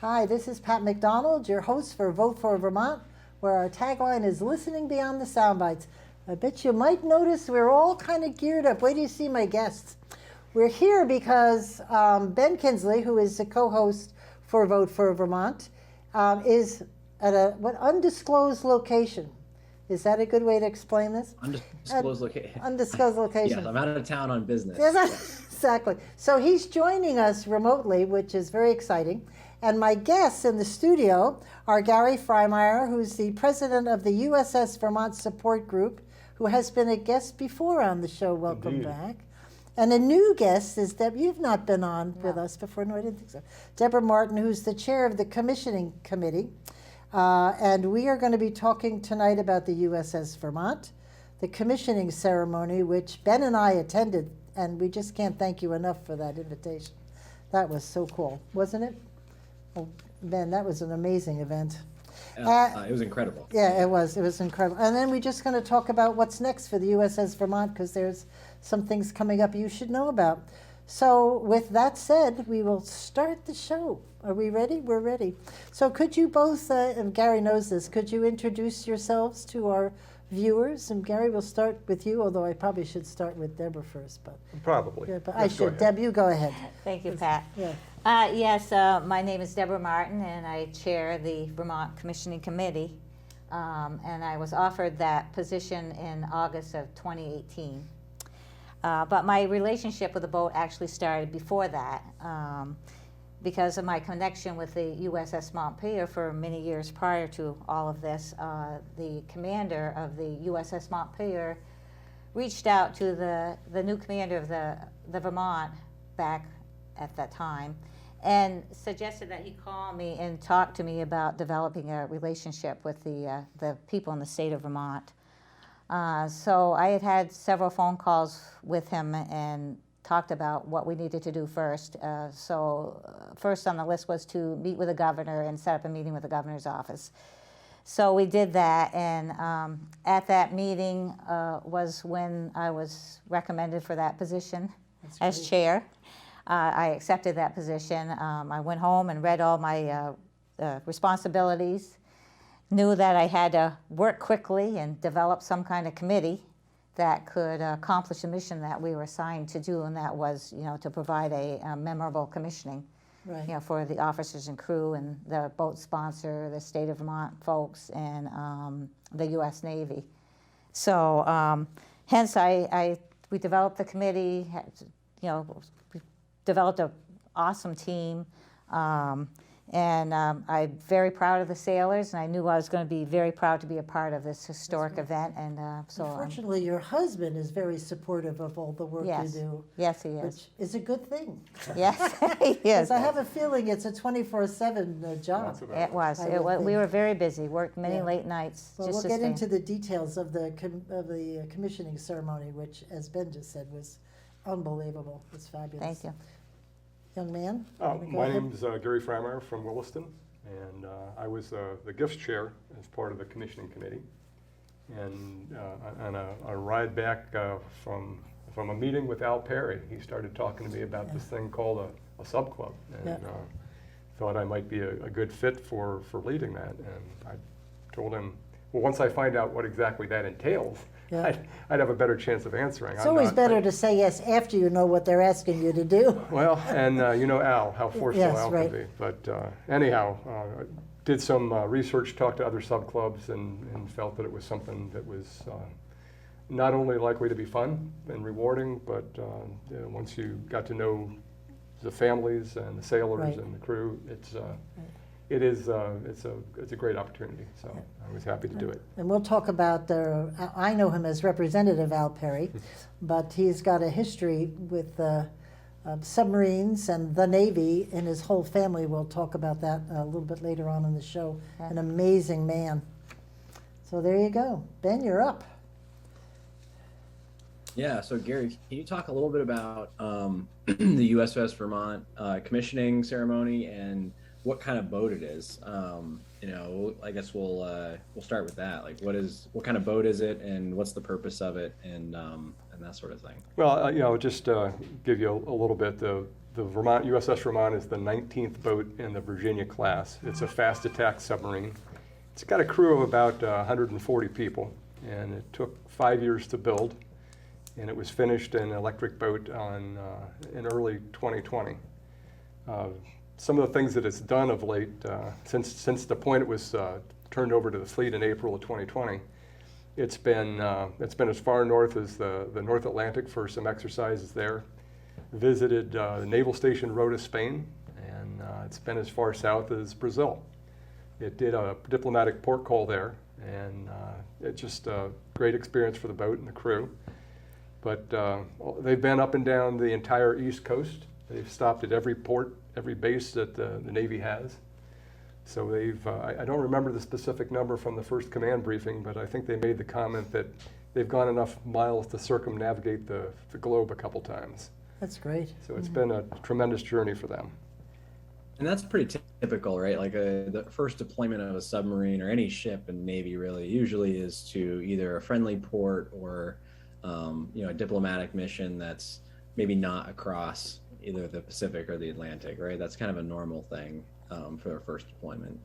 Hi, this is Pat McDonald, your host for Vote for Vermont, where our tagline is listening beyond the sound bites. I bet you might notice we're all kind of geared up. Wait till you see my guests. We're here because Ben Kinsley, who is the co-host for Vote for Vermont, is at a undisclosed location. Is that a good way to explain this? Undisclosed location. Undisclosed location. Yes, I'm out of town on business. Yes, exactly. So he's joining us remotely, which is very exciting. And my guests in the studio are Gary Frymire, who's the president of the USS Vermont Support Group, who has been a guest before on the show. Welcome Indeed. back. And a new guest is Deb. You've not been on with us before. No, I didn't think so. Deborah Martin, who's the chair of the commissioning committee. And we are going to be talking tonight about the USS Vermont, the commissioning ceremony, which Ben and I attended, and we just can't thank you enough for that invitation. That was so cool, wasn't it? Oh, Ben, that was an amazing event. It was incredible. Yeah, it was. It was incredible. And then we're just going to talk about what's next for the USS Vermont, because there's some things coming up you should know about. So with that said, we will start the show. Are we ready? We're ready. So could you both, and Gary knows this, could you introduce yourselves to our viewers? And Gary, we'll start with you, although I probably should start with Deborah first. But Probably. yeah, but Let's I go should. ahead. Deb, you go ahead. Thank you, Pat. Yeah. Yes, my name is Deborah Martin, and I chair the Vermont Commissioning Committee. And I was offered that position in August of 2018. But my relationship with the boat actually started before that, because of my connection with the USS Montpelier for many years prior to all of this. The commander of the USS Montpelier reached out to the new commander of the Vermont back at that time and suggested that he call me and talk to me about developing a relationship with the people in the state of Vermont. So I had had several phone calls with him and talked about what we needed to do first. First on the list was to meet with the governor and set up a meeting with the governor's office. So we did that, and at that meeting was when I was recommended for that position as chair. I accepted that position. I went home and read all my responsibilities, knew that I had to work quickly and develop some kind of committee that could accomplish the mission that we were assigned to do, and that was, to provide a memorable commissioning, Right. For the officers and crew and the boat sponsor, the state of Vermont folks, and the U.S. Navy. So, hence, we developed the committee. We developed an awesome team. And I'm very proud of the sailors, and I knew I was going to be very proud to be a part of this historic event. And so, Unfortunately, your husband is very supportive of all the work yes, you do. yes, he Which is. is a good thing. Yes, he is. Because I have a feeling it's a 24/7 job. That's about It was. I It would was. We think. were very busy. Worked many Yeah. late nights. Well, just we'll to get stay. into the details of the commissioning ceremony, which, as Ben just said, was unbelievable. It's fabulous. Thank you. Young man? Oh, wanna go my ahead? name's Gary Frymire from Williston, and I was the gifts chair as part of the commissioning committee. And on a ride back from a meeting with Al Perry, he started talking to me about this thing called a sub club, and Yeah. thought I might be a good fit for leading that. And I told him, well, once I find out what exactly that entails, Yeah. I'd have a better chance of answering. It's always better to say yes after you know what they're asking you to do. Well, and you know Al, how forceful Yes, Al right. can be. But anyhow, did some research, talked to other subclubs, and felt that it was something that was not only likely to be fun and rewarding, but once you got to know the families and the sailors Right. and the crew, it's a great opportunity. So I was happy to do it. And we'll talk about, I know him as Representative Al Perry, but he's got a history with submarines and the Navy and his whole family. We'll talk about that a little bit later on in the show. Yeah. An amazing man. So there you go. Ben, you're up. Yeah, so Gary, can you talk a little bit about the USS Vermont commissioning ceremony and what kind of boat it is? I guess we'll start with that. Like, what kind of boat is it, and what's the purpose of it? And and that sort of thing. Well, just give you a little bit. The Vermont, USS Vermont is the 19th boat in the Virginia class. It's a fast attack submarine. It's got a crew of about 140 people, and it took 5 years to build, and it was finished in electric boat in early 2020. Some of the things that it's done of late, since the point it was turned over to the fleet in April of 2020, it's been as far north as the North Atlantic for some exercises there. Visited the Naval Station Rota, Spain, and it's been as far south as Brazil. It did a diplomatic port call there, and it's just a great experience for the boat and the crew. But they've been up and down the entire East Coast. They've stopped at every port, every base that the Navy has. So I don't remember the specific number from the first command briefing, but I think they made the comment that they've gone enough miles to circumnavigate the globe a couple times. That's great. So it's been a tremendous journey for them. And that's pretty typical, right? Like the first deployment of a submarine or any ship in Navy really usually is to either a friendly port or a diplomatic mission that's maybe not across either the Pacific or the Atlantic, right? That's kind of a normal thing for their first deployment.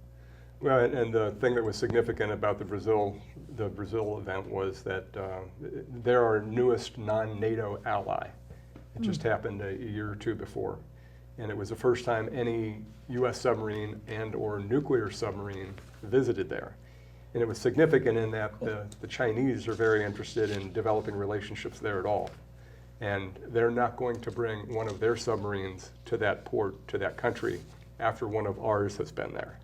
Well, and the thing that was significant about the Brazil event was that they're our newest non-NATO ally. It just happened a year or two before. And it was the first time any U.S. submarine and or nuclear submarine visited there. And it was significant in that the Chinese are very interested in developing relationships there at all. And they're not going to bring one of their submarines to that port, to that country, after one of ours has been there,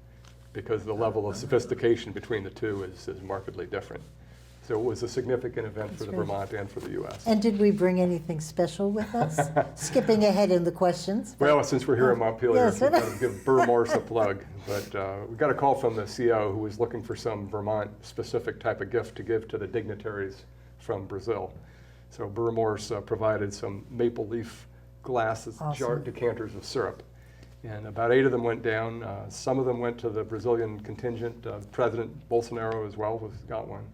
because the level of sophistication between the two is markedly different. So it was a significant event for the Vermont and for the U.S. And did we bring anything special with us? Skipping ahead in the questions. Well, since we're here in Montpelier, Yes. we've got to give Burr Morse a plug. But we got a call from the CO who was looking for some Vermont-specific type of gift to give to the dignitaries from Brazil. So Burr Morse provided some maple leaf glasses, Awesome. decanters of syrup. And about 8 of them went down. Some of them went to the Brazilian contingent. President Bolsonaro as well got one.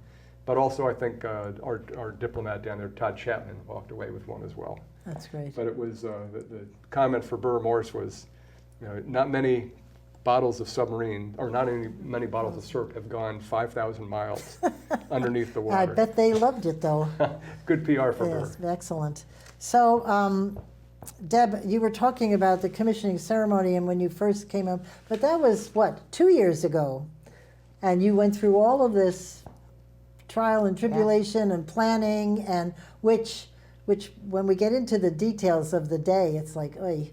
But also, I think our diplomat down there, Todd Chapman, walked away with one as well. That's great. But it was the comment for Burr Morse was, not many bottles of submarine, or not many bottles of syrup have gone 5,000 miles underneath the water. I bet they loved it, though. Good PR for Yes, Burr. excellent. So, Deb, you were talking about the commissioning ceremony and when you first came up, but that was, 2 years ago? And you went through all of this trial and tribulation and planning, and which when we get into the details of the day, it's like, oy,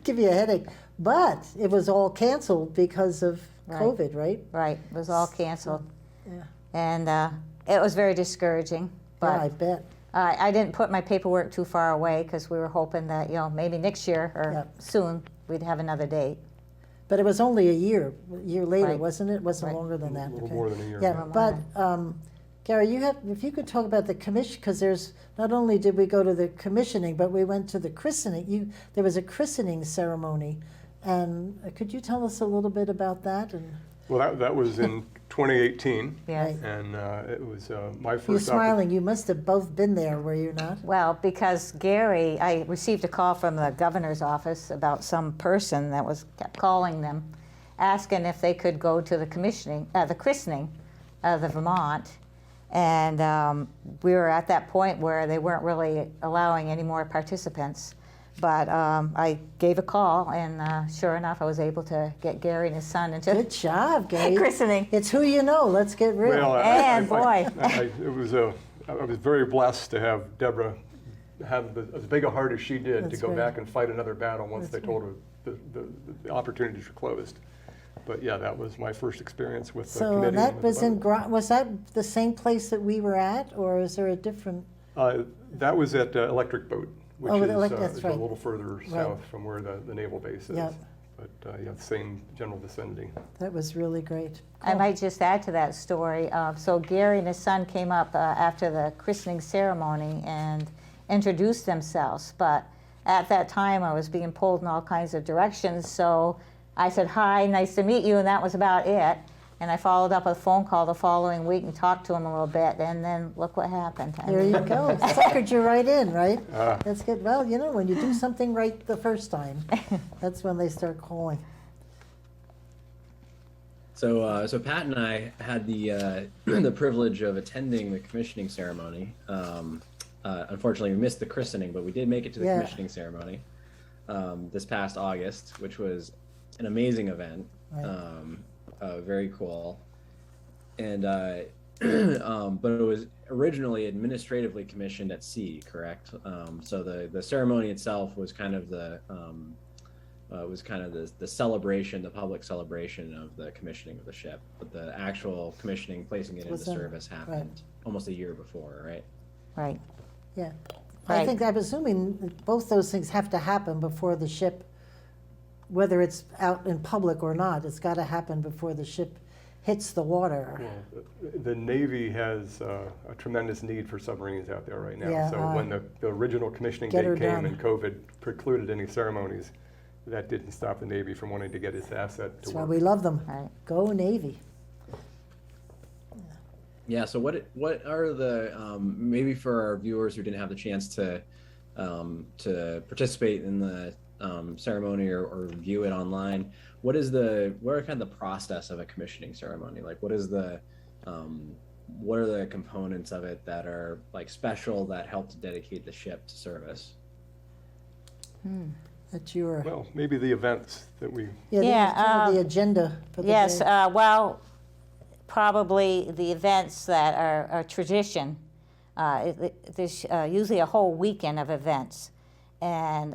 give you a headache. But it was all canceled because of COVID, right? Right, it was all canceled. Yeah. And it was very discouraging. But Yeah, I bet. I didn't put my paperwork too far away because we were hoping that, maybe next year or Yep. soon we'd have another date. But it was only a year later, Right. wasn't it? It wasn't Right. longer than that. A little okay. more than a year. Yeah, but Gary, if you could talk about the commission, because there's not only did we go to the commissioning, but we went to the christening. There was a christening ceremony, and could you tell us a little bit about that? And Well, that was in 2018. Yes. Right. And it was my first You're smiling. You must have both been there, were you not? Well, because Gary, I received a call from the governor's office about some person that kept calling them, asking if they could go to the christening of the Vermont. And we were at that point where they weren't really allowing any more participants. But I gave a call, and sure enough, I was able to get Gary and his son into Good job, Gary. christening. It's who you know. Let's get real. Well, And boy. I was very blessed to have Debra have as big a heart as she did That's to go great. back and fight another battle once That's they told her the opportunities were closed. But yeah, that was my first experience with the So committee. that and with was the in vote. was that the same place that we were at, or is there a different? That was at Electric Boat, which Oh, is that's is right. a little further south from where the naval base is. Yep. But yeah, same general vicinity. That was really great. I might just add to that story. So Gary and his son came up after the christening ceremony and introduced themselves. But at that time, I was being pulled in all kinds of directions. So I said, "Hi, nice to meet you," and that was about it. And I followed up with a phone call the following week and talked to him a little bit, and then look what happened. There you go. Suckered you right in, right? Ah. That's good. Well, you know, when you do something right the first time, that's when they start calling. So, so Pat and I had the the privilege of attending the commissioning ceremony. Unfortunately, we missed the christening, but we did make it to the commissioning ceremony this past August, which was an amazing event. Right. Very cool. And but it was originally administratively commissioned at sea, correct? So the ceremony itself was kind of the celebration, the public celebration of the commissioning of the ship, but the actual commissioning, placing it into service happened almost a year before, right? Right. Yeah. Right. I think, I'm assuming both those things have to happen before the ship, whether it's out in public or not, it's got to happen before the ship hits the water. Well, the Navy has a tremendous need for submarines out there right now. Yeah, so when the original commissioning get date her came done. and COVID precluded any ceremonies, that didn't stop the Navy from wanting to get its asset to That's why work. we love them. Right. Go Navy. Yeah. So what are the maybe for our viewers who didn't have the chance to participate in the ceremony or view it online? What are kind of the process of a commissioning ceremony? Like, what are the components of it that are like special that help to dedicate the ship to service? That's your, Well, maybe the events that we the agenda for the Yes, day. well, probably the events that are tradition. There's usually a whole weekend of events. And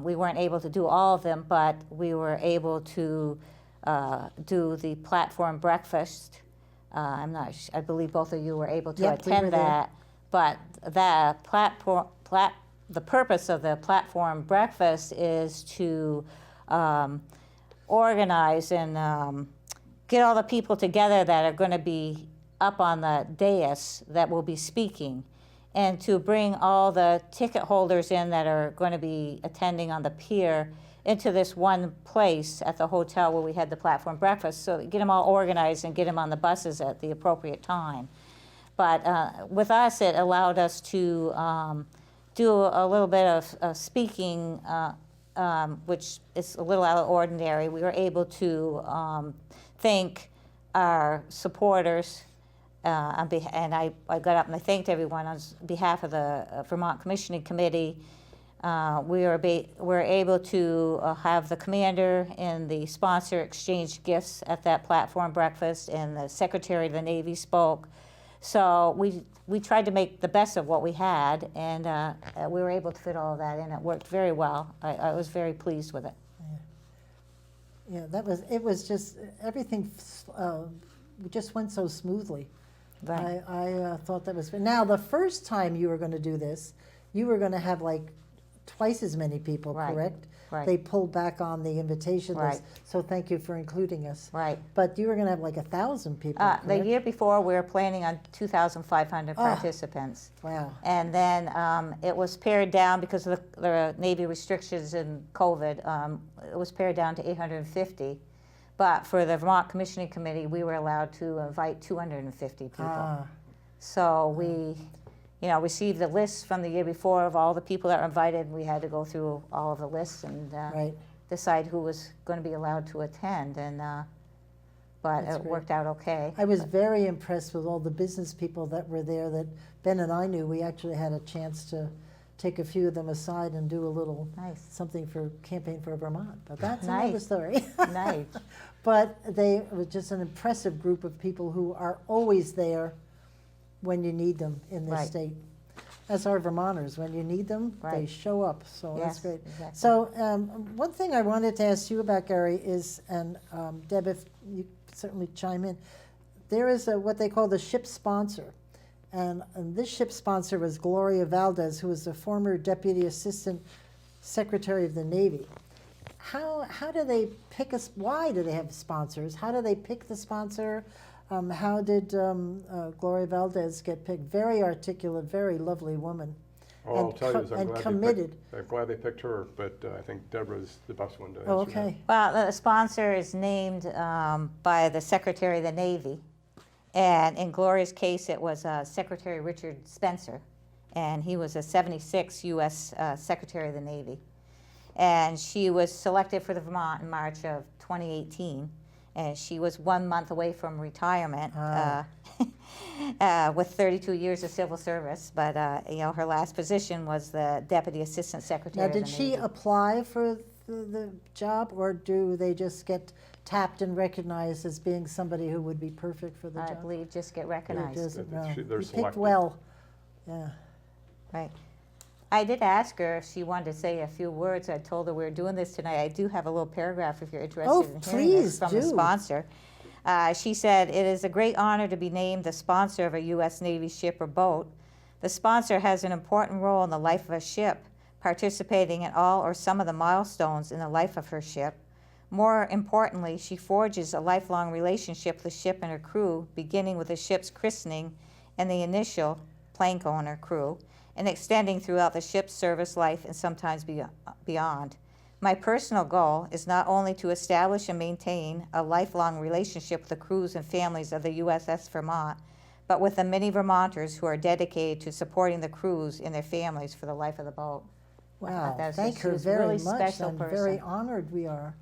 we weren't able to do all of them, but we were able to do the platform breakfast. I believe both of you were able to Yep, we attend were there. that. But the purpose of the platform breakfast is to organize and get all the people together that are going to be up on the dais that will be speaking, and to bring all the ticket holders in that are going to be attending on the pier into this one place at the hotel where we had the platform breakfast, so get them all organized and get them on the buses at the appropriate time. But with us, it allowed us to do a little bit of speaking, which is a little out of the ordinary. We were able to thank our supporters, and I got up and I thanked everyone on behalf of the Vermont Commissioning Committee. We were able to have the commander and the sponsor exchange gifts at that platform breakfast, and the Secretary of the Navy spoke. So we tried to make the best of what we had, and we were able to fit all of that in. It worked very well. I was very pleased with it. Yeah, it was just, everything just went so smoothly. Right. I thought that was, now the first time you were going to do this, you were going to have like twice as many people, Right. correct? Right. They pulled back on the invitation list, Right. so thank you for including us. Right. But you were going to have like 1,000 people, The correct? year before, we were planning on 2,500 Ah. participants. Wow. And then it was pared down because of the Navy restrictions and COVID. It was pared down to 850. But for the Vermont Commissioning Committee, we were allowed to invite 250 people. Ah, So we, received the lists from the year before of all the people that were invited. We had to go through all of the lists and right. decide who was going to be allowed to attend. And but That's it great. worked out okay. I was very impressed with all the business people that were there that Ben and I knew. We actually had a chance to take a few of them aside and do a little Nice. something for Campaign for Vermont. But that's Nice. another story. Nice. But it was just an impressive group of people who are always there when you need them in this Right. state. As are Vermonters, when you need them, they Right. show up. So that's Yes, great. exactly. So one thing I wanted to ask you about, Gary, is, and Deb, if you certainly chime in, there is what they call the ship sponsor. And this ship sponsor was Gloria Valdez, who was the former Deputy Assistant Secretary of the Navy. How do they pick why do they have sponsors? How do they pick the sponsor? How did Gloria Valdez get picked? Very articulate, very lovely woman. All I'll and tell you is and committed. I'm glad they picked her, but I think Deborah's the best one to answer Oh, that. okay. Well, the sponsor is named by the Secretary of the Navy. And in Gloria's case, it was Secretary Richard Spencer. And he was a 76 U.S. Secretary of the Navy. And she was selected for the Vermont in March of 2018. And she was 1 month away from retirement with 32 years of civil service. But, her last position was the Deputy Assistant Secretary Now, of the did she Navy. apply for the job, or do they just get tapped and recognized as being somebody who would be perfect for the I job? believe just get Or recognized. doesn't know? They're You picked selected. well. Yeah. Right. I did ask her if she wanted to say a few words. I told her we were doing this tonight. I do have a little paragraph if you're interested Oh, in hearing please this from the do. sponsor. She said, "It is a great honor to be named the sponsor of a U.S. Navy ship or boat. The sponsor has an important role in the life of a ship, participating in all or some of the milestones in the life of her ship. More importantly, she forges a lifelong relationship with the ship and her crew, beginning with the ship's christening and the initial plank owner crew, and extending throughout the ship's service life and sometimes beyond. My personal goal is not only to establish and maintain a lifelong relationship with the crews and families of the USS Vermont, but with the many Vermonters who are dedicated to supporting the crews and their families for the life of the boat." I Wow, thought that was thank she her was a very really much. special I'm person. very honored we are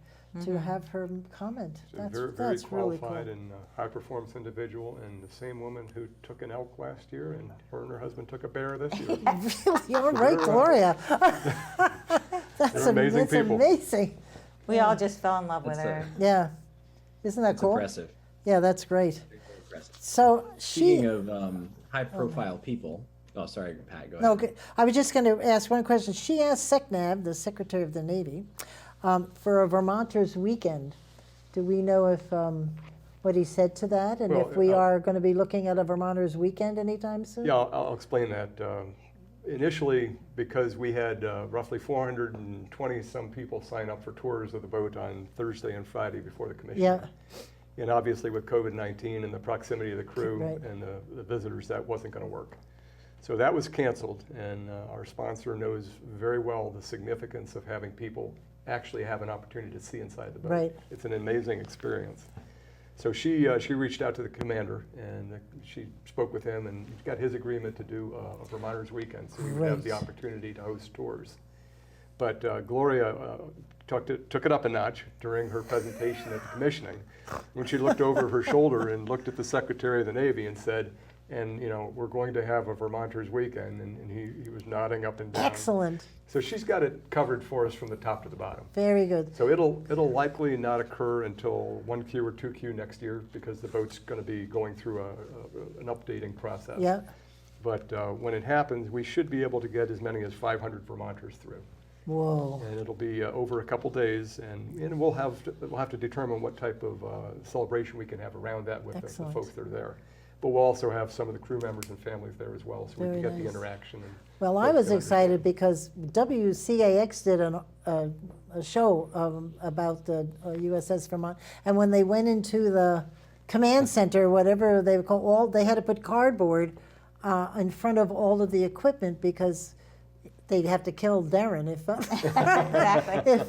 to have her comment. She's a That's very really cool. qualified and high-performance individual, and the same woman who took an elk last year, and her and her husband took a bear this year. Really, all right, Gloria. That's They're amazing that's people. amazing. We all just fell in love with That's her. Yeah, isn't that It's cool? impressive. Yeah, that's great. Impressive. So Speaking she. of high-profile people, oh, sorry, Pat, go ahead. No, good. I was just going to ask one question. She asked SECNAV, the Secretary of the Navy, for a Vermonters weekend. Do we know if what he said to that, and Well, if we are going to be looking at a Vermonters weekend anytime soon? Yeah, I'll explain that. Initially, because we had roughly 420-some people sign up for tours of the boat on Thursday and Friday before the commission. Yeah. And obviously with COVID-19 and the proximity of the crew Right. and the visitors, that wasn't going to work. So that was canceled, and our sponsor knows very well the significance of having people actually have an opportunity to see inside the boat. Right. It's an amazing experience. So she reached out to the commander, and she spoke with him and got his agreement to do a Vermonters weekend, so we would have the Great. opportunity to host tours. But Gloria took it up a notch during her presentation at the commissioning, when she looked over her shoulder and looked at the Secretary of the Navy and said, and we're going to have a Vermonters weekend, and he was nodding up and down. Excellent. So she's got it covered for us from the top to the bottom. Very good. So it'll likely not occur until 1Q or 2Q next year, because the boat's going to be going through an updating process. Yeah. But when it happens, we should be able to get as many as 500 Vermonters through. Whoa. And it'll be over a couple days, and we'll have to determine what type of celebration we can have around that with the Excellent. folks that are there. But we'll also have some of the crew members and families there as well, so we Very can get the nice. interaction. And Well, I folks was can excited because WCAX did a show about the USS Vermont, and when they went into the command center, whatever they call, they had to put cardboard in front of all of the equipment because they'd have to kill Darren if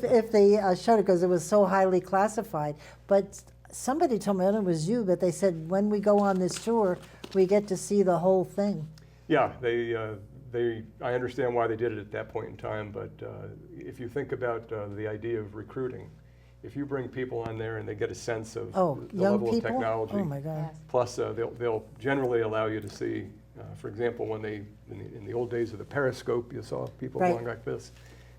if they showed it, because it was so highly classified. But somebody told me, I don't know if it was you, but they said when we go on this tour, we get to see the whole thing. Yeah, I understand why they did it at that point in time, but if you think about the idea of recruiting, if you bring people on there and they get a sense of the Young level people? of technology, Oh my God. Yes. plus they'll generally allow you to see, for example, when in the old days of the periscope, you saw people Right. going like this.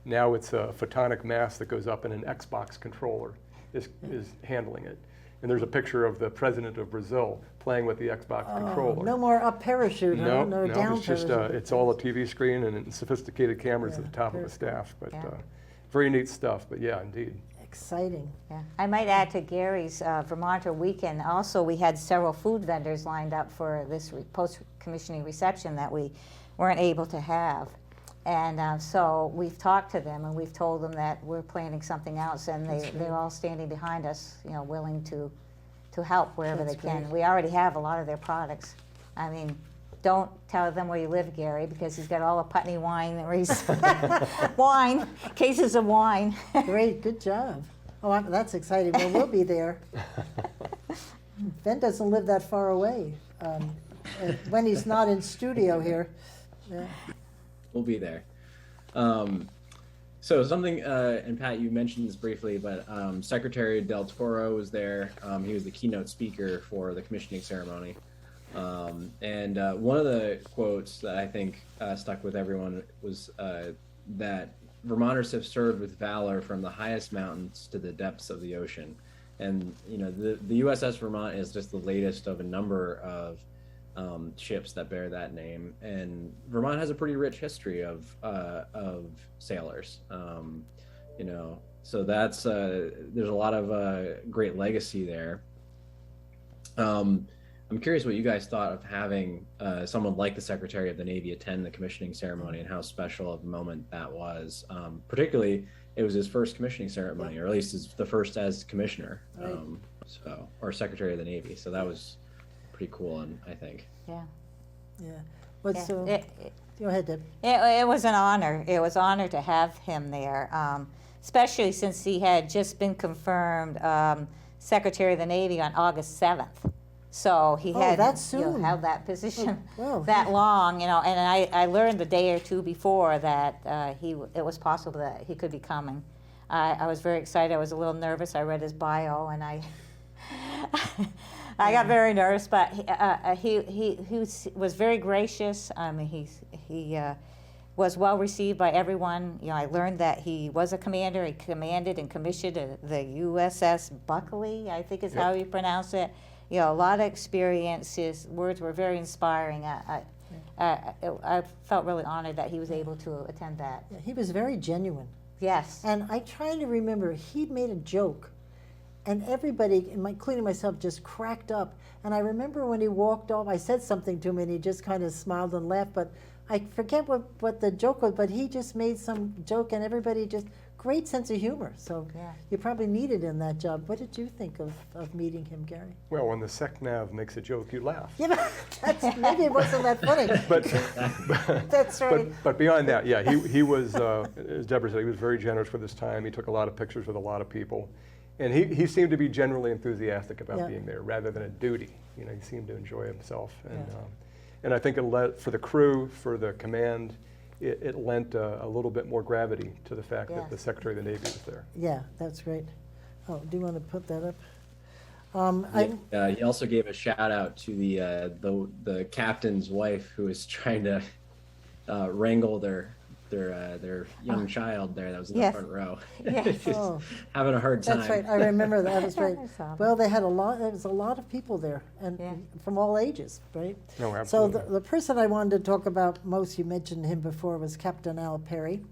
Now it's a photonic mass that goes up, and an Xbox controller is handling it. And there's a picture of the president of Brazil playing with the Xbox controller. No more up parachute, huh? No, down it's just, parachute. it's all a TV screen and sophisticated cameras at the top of very the staff, but Yeah. very neat stuff, but yeah, indeed. Exciting. Yeah. I might add to Gary's Vermonter weekend, also we had several food vendors lined up for this post-commissioning reception that we weren't able to have. And so we've talked to them and we've told them that we're planning something else, and they're all standing behind us, willing to help wherever That's they can. great. We already have a lot of their products. I mean, don't tell them where you live, Gary, because he's got all the Putney wine where he's wine, cases of wine. Great, good job. Oh, that's exciting. Well, we'll be there. Ben doesn't live that far away. When he's not in studio here. Yeah. We'll be there. So something, and Pat, you mentioned this briefly, but Secretary Del Toro was there. He was the keynote speaker for the commissioning ceremony. And one of the quotes that I think stuck with everyone was that Vermonters have served with valor from the highest mountains to the depths of the ocean. And, you know, the USS Vermont is just the latest of a number of ships that bear that name. And Vermont has a pretty rich history of sailors, you know, so that's, there's a lot of great legacy there. I'm curious what you guys thought of having someone like the Secretary of the Navy attend the commissioning ceremony and how special of a moment that was. Particularly, it was his first commissioning ceremony, or at least the first as commissioner, Right. or Secretary of the Navy. So that was pretty cool, and I think. Yeah. Yeah. What's Yeah. Go ahead, Deb. It was an honor. It was an honor to have him there, especially since he had just been confirmed Secretary of the Navy on August 7th. So he had that soon. held that position Oh, wow. that long, you know. And I learned the day or two before that it was possible that he could be coming. I was very excited. I was a little nervous. I read his bio, and I got very nervous. But he was very gracious. He was well received by everyone. You know, I learned that he was a commander. He commanded and commissioned the USS Buckley, I think is how you pronounce it. You know, a lot of experience. His words were very inspiring. I felt really honored that he was able to attend that. Yeah, he was very genuine. Yes. And I try to remember, he made a joke, and everybody, including myself, just cracked up. And I remember when he walked off, I said something to him, and he just kind of smiled and laughed, but I forget what the joke was, but he just made some joke, and everybody just, great sense of humor. So Yeah. you probably needed in that job. What did you think of meeting him, Gary? Well, when the SecNav makes a joke, you laugh. Yeah, but maybe it wasn't that funny. But, That's right. but beyond that, yeah, he was, as Deborah said, he was very generous with his time. He took a lot of pictures with a lot of people. And he seemed to be generally enthusiastic about Yeah. being there rather than a duty. You know, he seemed to enjoy himself. And, Yeah. and I think for the crew, for the command, it lent a little bit more gravity to the fact that the Yes. Secretary of the Navy was there. Yeah, that's great. Oh, do you want to put that up? He also gave a shout out to the captain's wife who was trying to wrangle their young child there that was in Yes. the front row. Yes. Just Oh. having a hard time. That's right. I remember that. That's right. I saw Well, they had a lot. There was a lot of people there, and Yeah. from all ages, right? No, So absolutely. the person I wanted to talk about most, you mentioned him before, was Captain Al Perry,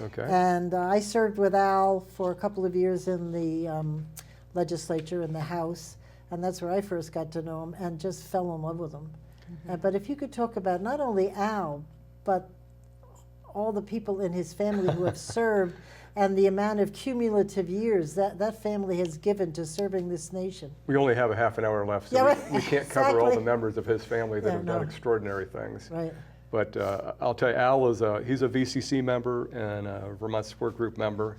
Okay. and I served with Al for a couple of years in the legislature in the House, and that's where I first got to know him and just fell in love with him. But if you could talk about not only Al, but all the people in his family who have served, and the amount of cumulative years that family has given to serving this nation. We only have a half an hour left, so Yeah, we can't cover all the exactly. members of his family that Yeah, have done no. extraordinary things. Right. But I'll tell you, Al he's a VCC member and a Vermont Support Group member.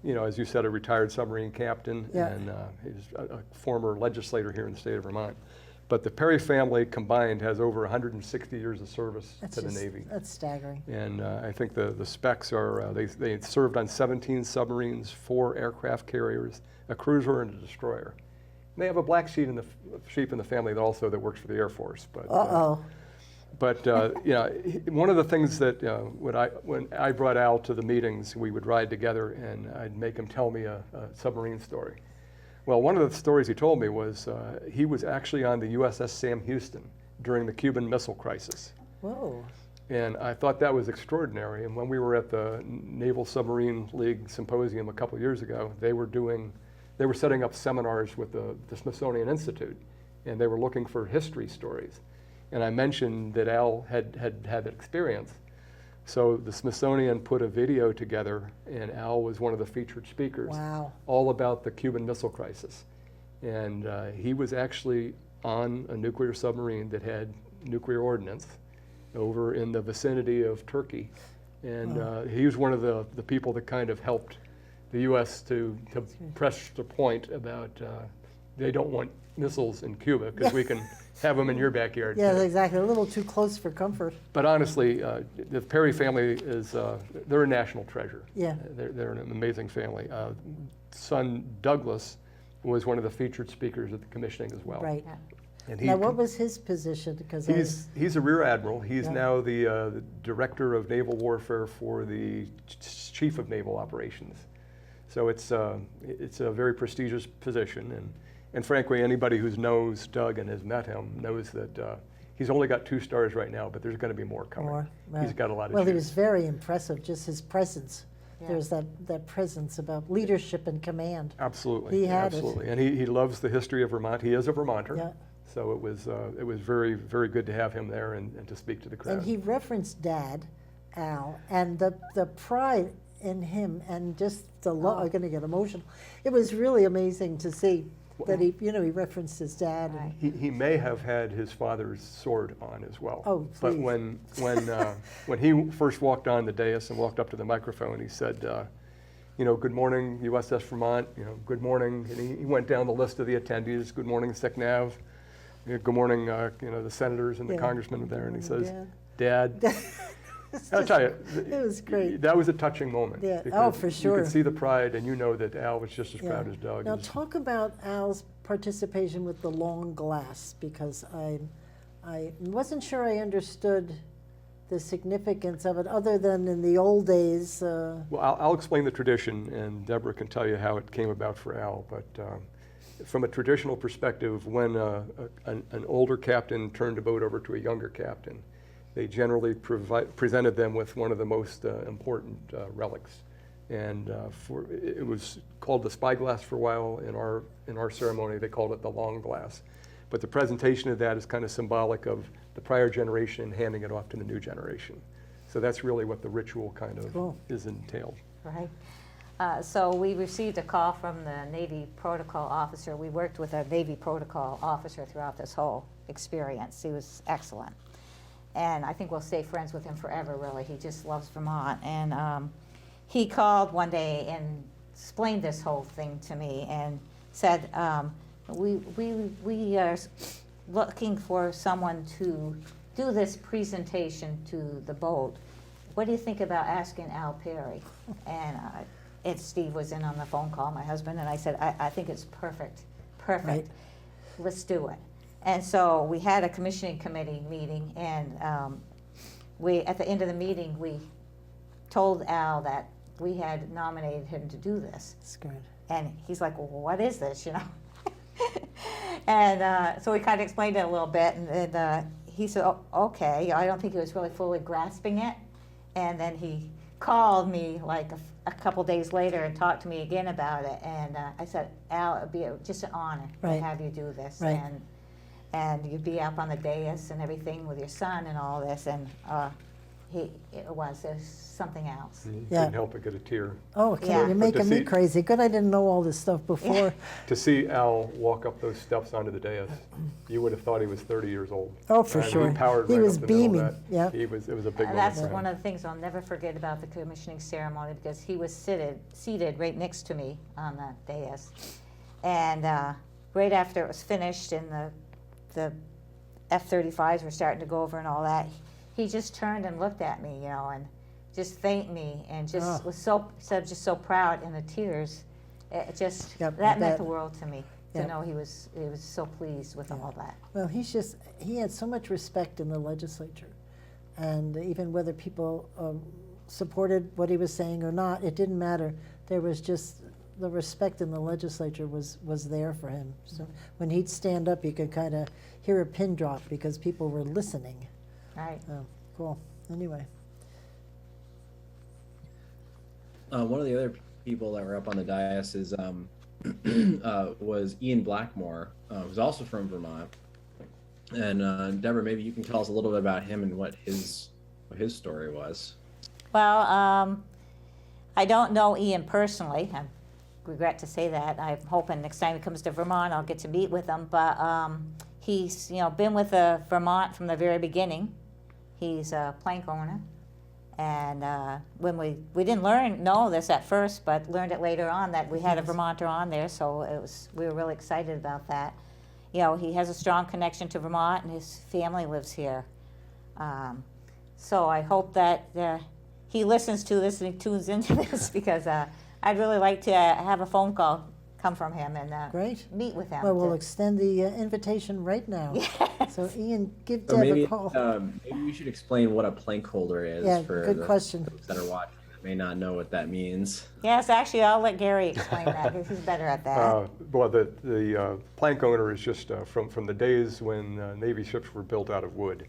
You know, as you said, a retired submarine captain, Yeah. and he's a former legislator here in the state of Vermont. But the Perry family combined has over 160 years of service to the Navy. That's staggering. And I think the specs are, they served on 17 submarines, 4 aircraft carriers, a cruiser, and a destroyer. And they have a black sheep in the family that also that works for the Air Force. But, But you know, one of the things that when I brought Al to the meetings, we would ride together, and I'd make him tell me a submarine story. Well, one of the stories he told me was he was actually on the USS Sam Houston during the Cuban Missile Crisis. Whoa. And I thought that was extraordinary. And when we were at the Naval Submarine League Symposium a couple years ago, they were setting up seminars with the Smithsonian Institute, and they were looking for history stories. And I mentioned that Al had that experience. So the Smithsonian put a video together, and Al was one of the featured speakers. Wow. All about the Cuban Missile Crisis. And he was actually on a nuclear submarine that had nuclear ordnance. over in the vicinity of Turkey. And he was one of the people that kind of helped the U.S. to press the point about they don't want missiles in Cuba because we can have them in your backyard. Yeah, too. exactly. A little too close for comfort. But honestly, the Perry family is, they're a national treasure. Yeah. They're an amazing family. Son Douglas was one of the featured speakers at the commissioning as well. Right. Yeah. And Now, what was his position? Because he's a rear admiral. He's Yeah. now the director of naval warfare for the chief of naval operations. So it's a very prestigious position, and frankly, anybody who knows Doug and has met him knows that he's only got 2 stars right now, but there's going to be more coming. More, He's got a lot of Well, he juice. was very impressive, just his presence. Yeah. There's that presence about leadership and command. Absolutely, He had it. absolutely, and he loves the history of Vermont. He is a Vermonter, Yeah. so it was very, very good to have him there and to speak to the crowd. And he referenced Dad, Al, and the pride in him and just the love. I'm going to get emotional. It was really amazing to see that he referenced his dad. Right. He may have had his father's sword on as well. Oh, But please. when he first walked on the dais and walked up to the microphone, he said, good morning, USS Vermont, good morning. And he went down the list of the attendees, good morning, SecNav, good morning, the senators and the Yeah. congressmen there. And he says, Dad. Dad, I'll tell you, It was great. that was a touching moment. Yeah. Oh, because for You sure. could see the pride, and you know that Al was just as Yeah. proud as Doug. Now is. talk about Al's participation with the long glass, because I wasn't sure I understood the significance of it, other than in the old days. Well, I'll explain the tradition, and Deborah can tell you how it came about for Al. But from a traditional perspective, when an older captain turned a boat over to a younger captain, they generally presented them with one of the most important relics. And it was called the spyglass for a while. In our ceremony, they called it the long glass. But the presentation of that is kind of symbolic of the prior generation handing it off to the new generation. So that's really what the ritual kind of Cool. is entailed. Right. So we received a call from the Navy protocol officer. We worked with a Navy protocol officer throughout this whole experience. He was excellent. And I think we'll stay friends with him forever, really. He just loves Vermont. And he called one day and explained this whole thing to me and said, we are looking for someone to do this presentation to the boat. What do you think about asking Al Perry? And Steve was in on the phone call, my husband, and I said, I think it's perfect. Right. Let's do it. And so we had a commissioning committee meeting, and at the end of the meeting, we told Al that we had nominated him to do this. That's good. And he's like, well, what is this, And so we kind of explained it a little bit, and he said, oh, okay. I don't think he was really fully grasping it. And then he called me like a couple days later and talked to me again about it. And I said, Al, it'd be just an honor Right. to have you do this. Right. And you'd be up on the dais and everything with your son and all this. And there's something else. You Yeah. couldn't help but get a tear. Oh, okay. Yeah. You're But to making me see- crazy. Good, I didn't know all this stuff before. To see Al walk up those steps onto the dais, you would have thought he was 30 years old. Oh, for And sure. He powered He right was up the middle of beaming, that. yeah. It was a big moment That's for him. one of the things I'll never forget about the commissioning ceremony, because he was seated right next to me on the dais. And right after it was finished and the F-35s were starting to go over and all that, he just turned and looked at me, and just thanked me, and just was just so proud, and the tears, it just, Yep, that I meant bet. the world to me, to Yep. know he was so pleased with all that. Well, he had so much respect in the legislature. And even whether people supported what he was saying or not, it didn't matter. There was just, the respect in the legislature was there for him. So when he'd stand up, you could kind of hear a pin drop because people were listening. Right. Oh, cool. Anyway. One of the other people that were up on the dais was Ian Blackmore, who's also from Vermont. And Deborah, maybe you can tell us a little bit about him and what his story was. Well, I don't know Ian personally. I regret to say that. I'm hoping next time he comes to Vermont, I'll get to meet with him. But he's, been with Vermont from the very beginning. He's a plank owner. And when we didn't know this at first, but learned it later on that we had a Vermonter on there, so we were really excited about that. You know, he has a strong connection to Vermont, and his family lives here. So I hope that he listens to this and he tunes into this, because I'd really like to have a phone call come from him and Great. meet with him. Well, we'll extend the invitation right now. Yes. So Ian, give So Deb maybe, a call. maybe we should explain what a plank holder is Yeah, for good the question. folks that are watching that may not know what that means. Yes, actually, I'll let Gary explain that, because he's better at that. Well, the plank owner is just from the days when Navy ships were built out of wood.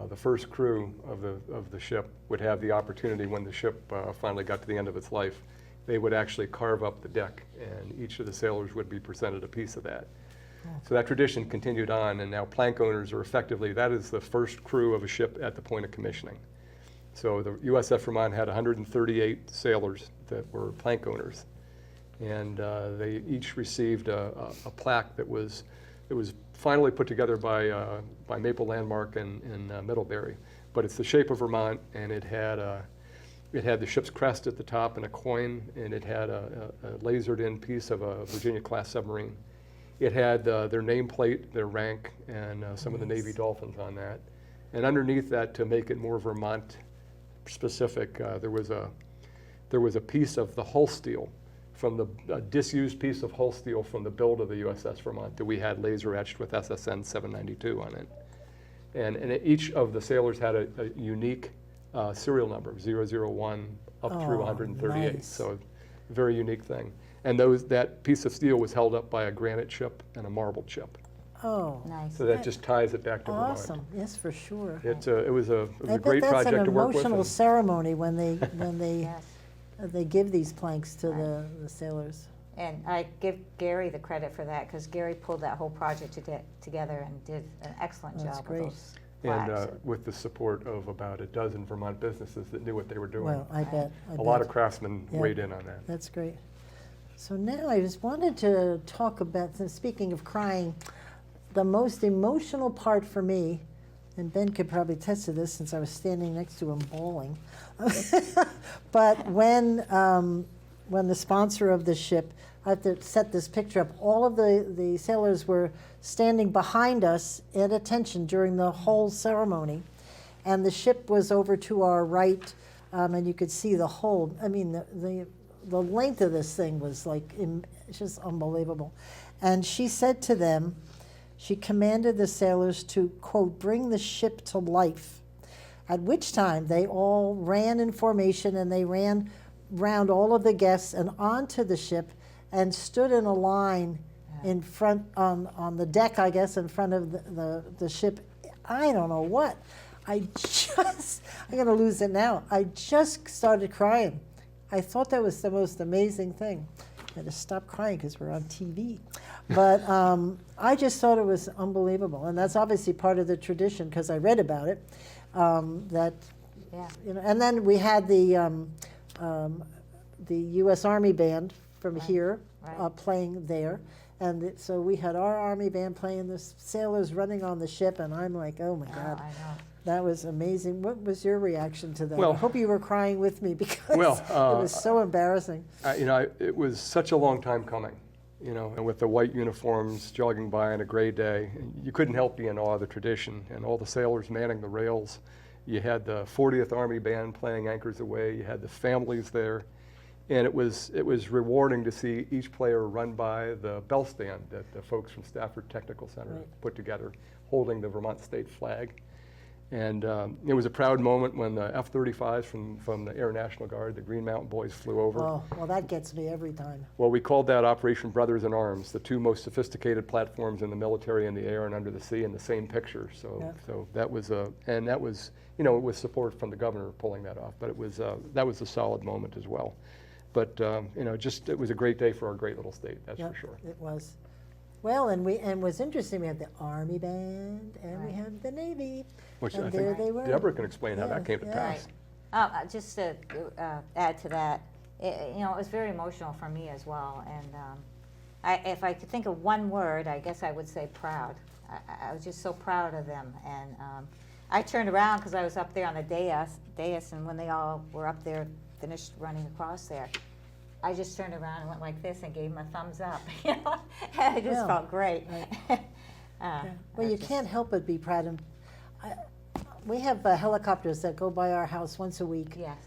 The first crew of the ship would have the opportunity, when the ship finally got to the end of its life, they would actually carve up the deck, and each of the sailors would be presented a piece of that. So that tradition continued on, and now plank owners are effectively, that is the first crew of a ship at the point of commissioning. So the USS Vermont had 138 sailors that were plank owners, and they each received a plaque that was finally put together by Maple Landmark in Middlebury. But it's the shape of Vermont, and it had the ship's crest at the top and a coin, and it had a lasered in piece of a Virginia-class submarine. It had their nameplate, their rank, and some of the Navy Dolphins on that. And underneath that, to make it more Vermont-specific, there was a piece of the hull steel from a disused piece of hull steel from the build of the USS Vermont that we had laser etched with SSN 792 on it. And each of the sailors had a unique serial number, 001 up through 138. Nice. So a very unique thing. And that piece of steel was held up by a granite chip and a marble chip. Oh, Nice. So that just ties it back to awesome. Yes, for sure. Vermont. It was a I great bet that's project an to work with. emotional and- ceremony when Yes. they give these planks to the sailors. And I give Gary the credit for that, because Gary pulled that whole project together and did an excellent That's job great. with those And plaques. with the support of about a dozen Vermont businesses that knew what they were doing. Well, I bet. A lot of craftsmen Yeah. weighed in on that. That's great. So now I just wanted to talk about, speaking of crying, the most emotional part for me, and Ben could probably attest to this since I was standing next to him bawling, but when the sponsor of the ship, I have to set this picture up, all of the sailors were standing behind us at attention during the whole ceremony, and the ship was over to our right, and you could see the whole, I mean, the length of this thing was like, it's just unbelievable. And she said to them, she commanded the sailors to, quote, bring the ship to life, at which time they all ran in formation, and they ran round all of the guests and onto the ship and stood in a line in front, on the deck, I guess, in front of the ship. I don't know what. I'm gonna lose it now. I just started crying. I thought that was the most amazing thing. I had to stop crying because we're on TV. But I just thought it was unbelievable. And that's obviously part of the tradition, because I read about it. That, Yeah. you know, and then we had the U.S. Army band from Right. here Right. playing there. And so we had our Army band playing, the sailors running on the ship, and I'm like, oh my Oh, God. I know. That was amazing. What was your reaction to that? Well- I hope you were crying with me, because Well, it was so embarrassing. It was such a long time coming, and with the white uniforms jogging by on a gray day, you couldn't help be in awe of the tradition, and all the sailors manning the rails. You had the 40th Army Band playing Anchors Aweigh. You had the families there, and it was rewarding to see each player run by the bell stand that the folks from Stafford Technical Center Right. put together, holding the Vermont state flag. And it was a proud moment when the F-35s from the Air National Guard, the Green Mountain Boys, flew over. Oh, well, that gets me every time. Well, we called that Operation Brothers in Arms, the two most sophisticated platforms in the military, in the air and under the sea, in the same picture. So, Yeah. so that was with support from the governor pulling that off. But that was a solid moment as well. But it was a great day for our great little state. That's Yep, for sure. it was. Well, and what's interesting, we had the Army band and we Right. had the Navy, Which and I there think they were. Deborah can explain how Yeah, that came to yeah. pass. Just to add to that, it was very emotional for me as well. And if I could think of one word, I guess I would say proud. I was just so proud of them. And I turned around because I was up there on the dais, and when they all were up there, finished running across there, I just turned around and went like this and gave them a thumbs up. You know, and it just Yeah. felt great. Well, you can't help but be proud. And we have helicopters that go by our house once a week Yes.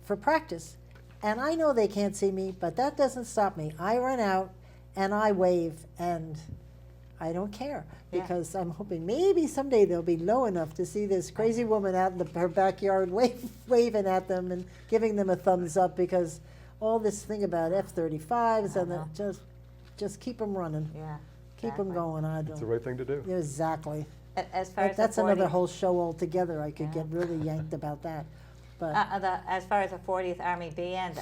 for practice. And I know they can't see me, but that doesn't stop me. I run out and I wave, and I don't care, Yeah. because I'm hoping maybe someday they'll be low enough to see this crazy woman out in her backyard waving at them and giving them a thumbs up, because all this thing about F-35s and know. just keep them running. Yeah. Keep them exactly. going. I It's the don't. right thing to do. Exactly. As far as That's the 40th, another whole show altogether. I could Yeah. get really yanked about that. But as far as the 40th Army Band,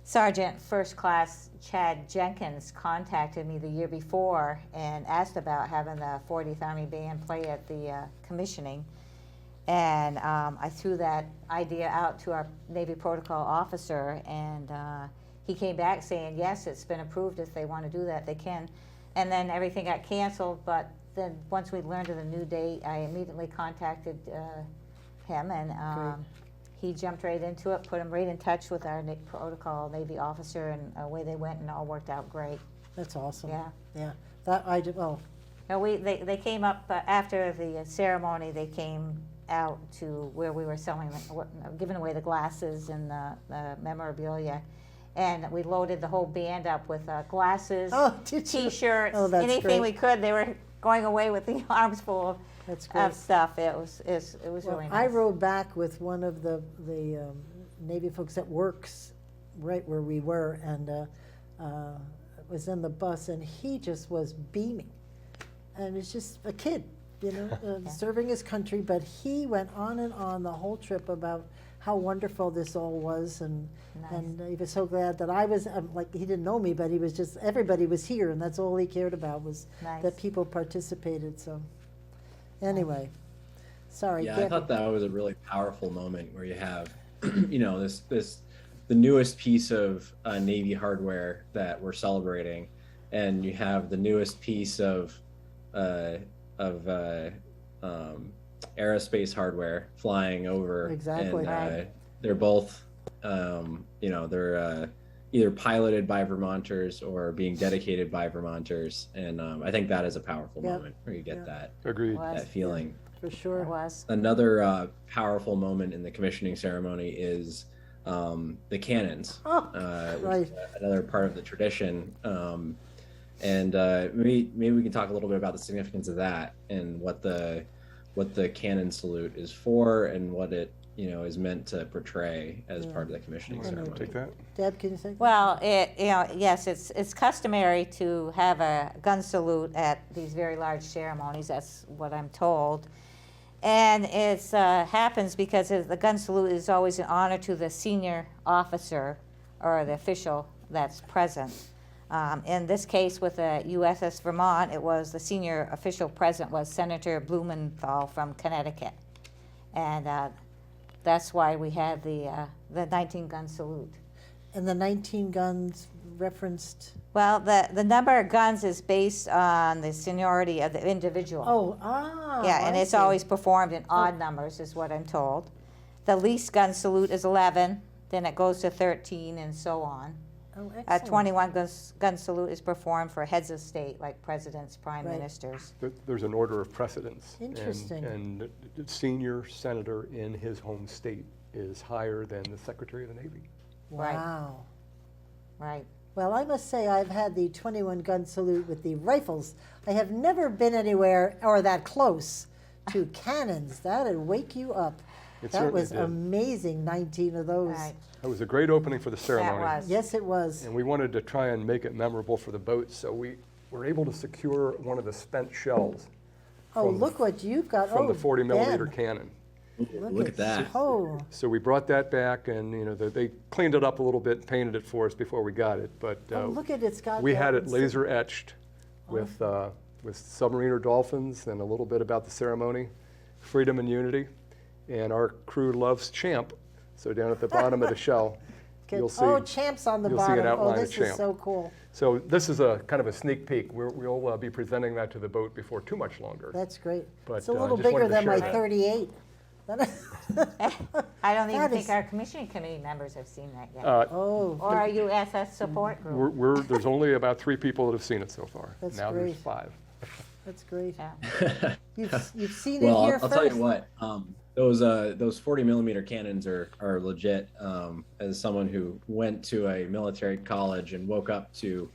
Sergeant First Class Chad Jenkins contacted me the year before and asked about having the 40th Army Band play at the commissioning. And I threw that idea out to our Navy Protocol officer, and he came back saying, yes, it's been approved. If they want to do that, they can. And then everything got canceled, but then once we learned of the new date, I immediately contacted him, and he jumped right into it, put him right in touch with our Protocol Navy officer, and away they went, and it all worked out great. that's awesome. Yeah. Yeah. That I did. Well, No, they came up after the ceremony. They came out to where we were selling, giving away the glasses and the memorabilia, and we loaded the whole band up with glasses, Oh, did you? T-shirts, Oh, that's anything great. we could. They were going away with the arms full that's great. of stuff. It was Well, really nice. I rode back with one of the Navy folks that works right where we were, and was in the bus, and he just was beaming, and it's just a kid, you know, serving his country. But he went on and on the whole trip about how wonderful this all was, and he was so glad that I was like, he didn't know me, but he was just, everybody was here, and that's all he cared about, was Nice. that people participated. So anyway, sorry. Yeah, I Deborah. thought that was a really powerful moment where you have, you know, the newest piece of Navy hardware that we're celebrating, and you have the newest piece of aerospace hardware flying over. Exactly. And Right. they're both, you know, they're either piloted by Vermonters or being dedicated by Vermonters, and I think that is a powerful Yeah. moment where you get Yeah. Agreed. Was. that feeling. For sure. It was. Another powerful moment in the commissioning ceremony is the cannons, Oh, which is another part of the tradition. And maybe we can talk a little bit about the significance of that and what the cannon salute is for, and what it, you know, is meant to portray as part of the commissioning Want to ceremony. take that? Deb, can you say? Well, yes, it's customary to have a gun salute at these very large ceremonies. That's what I'm told. And it happens because the gun salute is always an honor to the senior officer or the official that's present. In this case, with the USS Vermont, it was the senior official present was Senator Blumenthal from Connecticut. And that's why we had the 19-gun salute. And the 19 guns referenced. Well, the number of guns is based on the seniority of the individual. Yeah, and I it's see. always performed in odd numbers, is what I'm told. The least gun salute is 11, then it goes to 13, and so on. Oh, A excellent. 21 gun salute is performed for heads of state, like presidents, prime Right. ministers. There's an order of precedence. Interesting. And the senior senator in his home state is higher than the Secretary of the Navy. Right. Wow. Right. Well, I must say I've had the 21 gun salute with the rifles. I have never been anywhere or that close to cannons. That'd wake you up. It That certainly was did. amazing, 19 of those. Right. It was a great opening for the ceremony. was. Yes, it was. And we wanted to try and make it memorable for the boats, so we were able to secure one of the spent shells Oh, from the- look what you've got. from oh, the 40 millimeter Ben, cannon. Look at that. Oh, So we brought that back, and you know they cleaned it up a little bit, painted it for us before we got it. But oh, look at it's got. we that had it insi- laser etched with submariner dolphins and a little bit about the ceremony, freedom and unity, and our crew loves Champ. So down at the bottom of the shell you'll see. Oh, Champ's on the you'll see bottom. an outline Oh, of this is Champ. so cool. So this is a kind of a sneak peek. We'll be presenting that to the boat before too much longer. That's great. But, It's a little just wanted bigger to than share my that. 38. I don't even That think is- our commissioning committee members have seen that yet. Oh, Or our USS support group. There's only about 3 people that have seen it so far. That's now great. there's 5. that's great. Yeah. You've seen Well, it here I'll first. tell you what. Those 40 millimeter cannons are legit. As someone who went to a military college and woke up to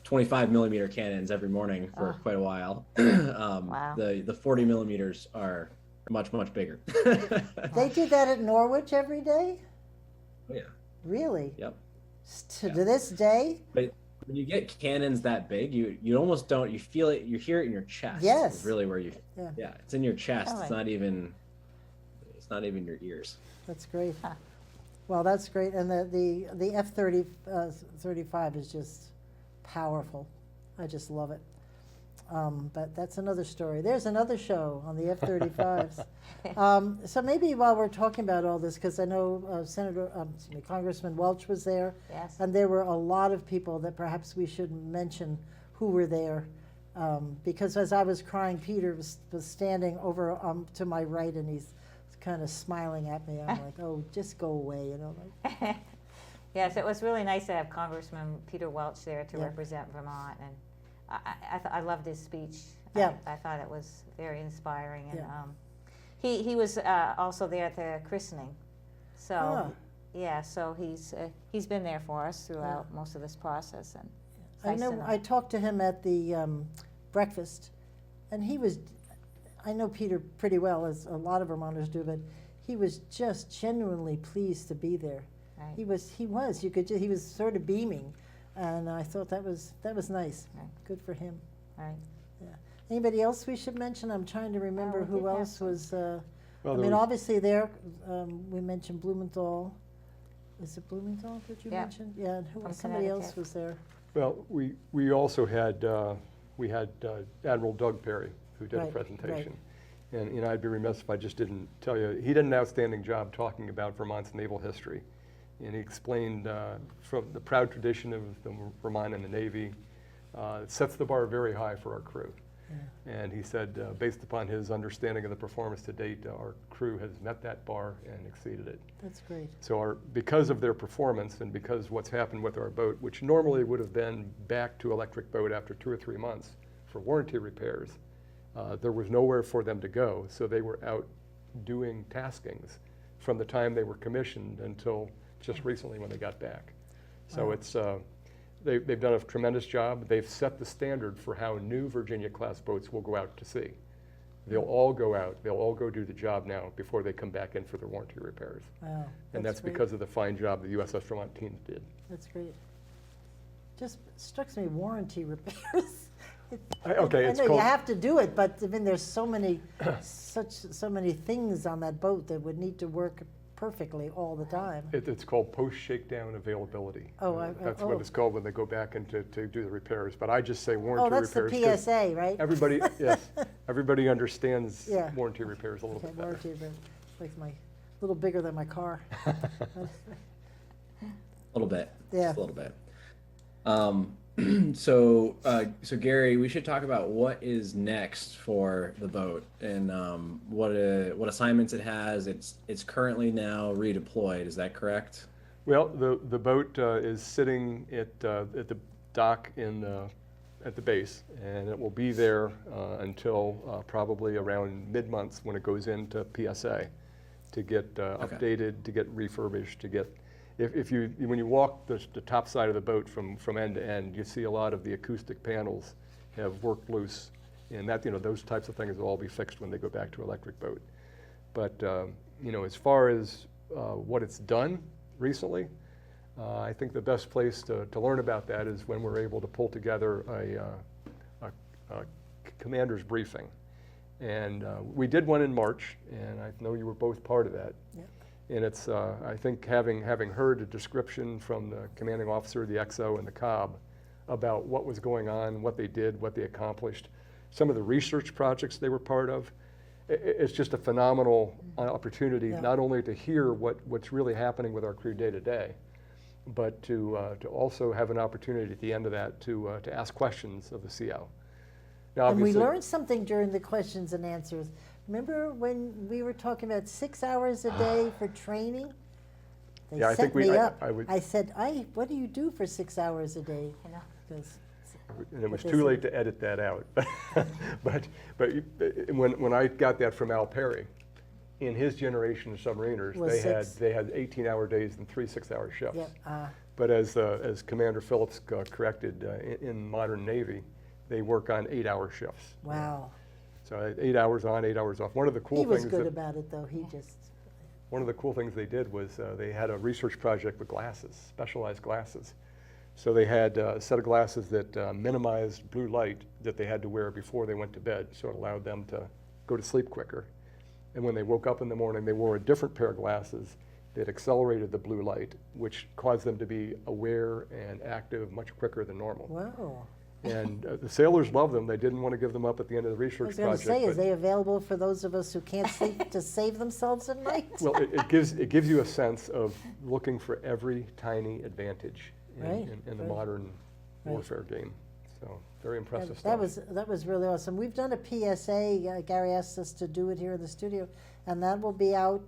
25 millimeter cannons every morning for quite a while. Wow. The 40 millimeters are much bigger. They did that at Norwich every day? Oh, yeah. Really? Yep. To this day? But when you get cannons that big, you almost don't. You feel it. You hear it in your chest. Yes. Is really where you. Yeah. Yeah. It's in your chest. Really? It's not even. It's not even your ears. That's great. Huh. Well, that's great. And the F-35 is just powerful. I just love it. But that's another story. There's another show on the F-35s. So maybe while we're talking about all this, because I know Congressman Welch was there, Yes. and there were a lot of people that perhaps we should mention who were there. Because as I was crying, Peter was standing over to my right, and he's kind of smiling at me. I'm like, oh, just go away, you know. Like, Yes, it was really nice to have Congressman Peter Welch there to Yeah. represent Vermont, and I loved his speech. Yeah. I thought it was very inspiring, and Yeah. he was also there at the christening, so Ah. yeah, so he's been there for us throughout most of this process, and it's I nice to know, I talked to him at the breakfast, and he was, I know Peter pretty well, as a lot of Vermonters do, but he was just genuinely pleased to be there. Right. He was, you could, he was sort of beaming, and I thought that was nice. Right. Good for him. Right. Yeah. Anybody else we should mention? I'm trying to remember we who did have else some. was, Well, I there mean, was- obviously there, we mentioned Blumenthal. Is it Blumenthal that you Yeah. mentioned? Yeah, and From somebody else Connecticut. was there. Well, we also had Admiral Doug Perry, who did Right, a presentation. And you know, I'd be remiss if I just didn't tell you, he did an outstanding job talking about Vermont's naval history. And he explained from the proud tradition of the Vermont and the Navy, it sets the bar very high for our crew. And he said, based upon his understanding of the performance to date, our crew has met that bar and exceeded it. That's great. So because of their performance and because what's happened with our boat, which normally would have been back to electric boat after 2 or 3 months for warranty repairs, there was nowhere for them to go. So they were out doing taskings from the time they were commissioned until just recently when they got back. So Wow. it's they've done a tremendous job. They've set the standard for how new Virginia-class boats will go out to sea. They'll all go out. They'll all go do the job now before they come back in for their warranty repairs. Wow. And that's great. because of the fine job the USS Vermont team did. That's great. Just strikes me warranty repairs. Okay, I it's know you called, have to do it, but I mean, there's so many things on that boat that would need to work perfectly all the time. it's called post-shakedown availability. Oh, That's oh. what it's called when they go back in to do the repairs. But I just say warranty Oh, that's the repairs. 'cause PSA, right? Everybody, yes, everybody understands Yeah. warranty repairs a little Okay, bit better. warranty, but makes my, a little bigger than my car. A little bit. Yeah. Just a little bit. So Gary, we should talk about what is next for the boat and what assignments it has. It's currently now redeployed. Is that correct? Well, the boat is sitting at the dock at the base, and it will be there until probably around mid-month when it goes into PSA to get updated, to get refurbished, to get. When you walk the top side of the boat from end to end, you see a lot of the acoustic panels have worked loose, and that those types of things will all be fixed when they go back to electric boat. But as far as what it's done recently, I think the best place to learn about that is when we're able to pull together a commander's briefing. And we did one in March, and I know you were both part of that. Yeah. And it's, I think, having heard a description from the commanding officer, the XO, and the COB about what was going on, what they did, what they accomplished, some of the research projects they were part of. It's just a phenomenal opportunity, Yeah. not only to hear what's really happening with our crew day to day, but to also have an opportunity at the end of that to ask questions of the CO. Now, And we obviously, learned something during the questions and answers. Remember when we were talking about 6 hours a day for training? They Yeah, I set think we- me I- up. I would- I said, what do you do for 6 hours a day? You know. 'Cause- and it was But too this- late to edit that out. but when I got that from Al Perry, in his generation of submariners, Was they had 18-hour days and 3 6-hour shifts. Yep, But as Commander Phillips corrected, in modern Navy, they work on 8-hour shifts. wow. So 8 hours on, 8 hours off. One of the cool He was things good that, about it, though. He just, one of the cool things they did was they had a research project with glasses, specialized glasses. So they had a set of glasses that minimized blue light that they had to wear before they went to bed, so it allowed them to go to sleep quicker. And when they woke up in the morning, they wore a different pair of glasses that accelerated the blue light, which caused them to be aware and active much quicker than normal. wow. And the sailors loved them. They didn't want to give them up at the end of the I research was going to project. say, is but- they available for those of us who can't sleep to save themselves at night? Well, it gives you a sense of looking for every tiny advantage Right, in the right. modern Right. warfare game. So very impressive That stuff. that was really awesome. We've done a PSA. Gary asked us to do it here in the studio, and that will be out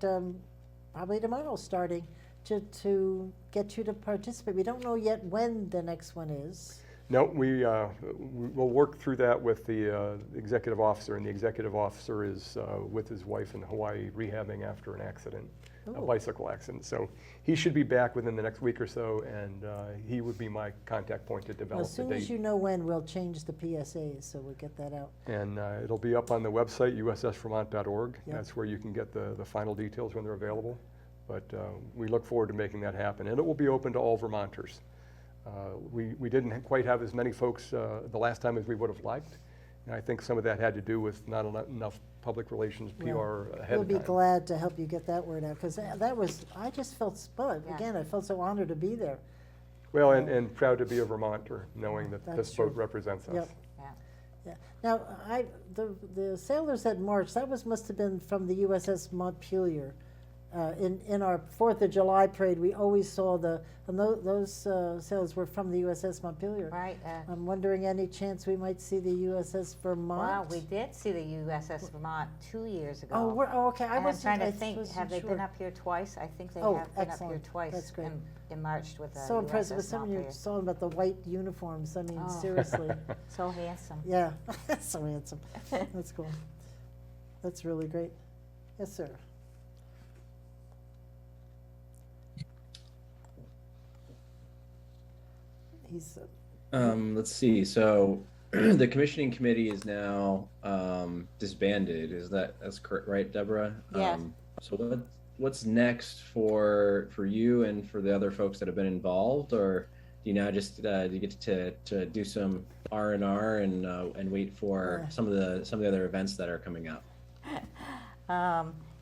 probably tomorrow, starting to get you to participate. We don't know yet when the next one is. No, we'll work through that with the executive officer, and the executive officer is with his wife in Hawaii rehabbing after an accident, a Ooh. bicycle accident. So he should be back within the next week or so, and he would be my contact point to develop As the soon date. as you know when, we'll change the PSAs, so we'll get that out. And it'll be up on the website, ussvermont.org. Yep. That's where you can get the final details when they're available. But we look forward to making that happen. And it will be open to all Vermonters. We didn't quite have as many folks the last time as we would have liked. And I think some of that had to do with not enough public relations PR Well, ahead We'll of be time. glad to help you get that word out, because that was, I just felt, Yeah. again, I felt so honored to be there. Well, and proud to be a Vermonter, knowing that That's this boat true. represents us. Yep. Yeah. Yeah. Now, the sailors that marched, must have been from the USS Montpelier. In our 4th of July parade, we always saw those sailors were from the USS Montpelier. Right. I'm wondering, any chance we might see the USS Vermont? Wow, we did see the USS Vermont 2 years ago. Okay. And I'm wasn't- trying to I think, wasn't have they been sure. up here twice? I think they Oh, have been up here excellent. twice. That's great. And marched with the So impressive with USS some of you Montpelier. saw about the white uniforms. I mean, Oh. seriously. So handsome. Yeah, so handsome. That's cool. That's really great. Yes, sir. He's, Let's see. So the commissioning committee is now disbanded. That's correct, right, Deborah? Yes. So what's next for you and for the other folks that have been involved, or do you now just do you get to do some R&R and wait for Yeah. some of the other events that are coming up?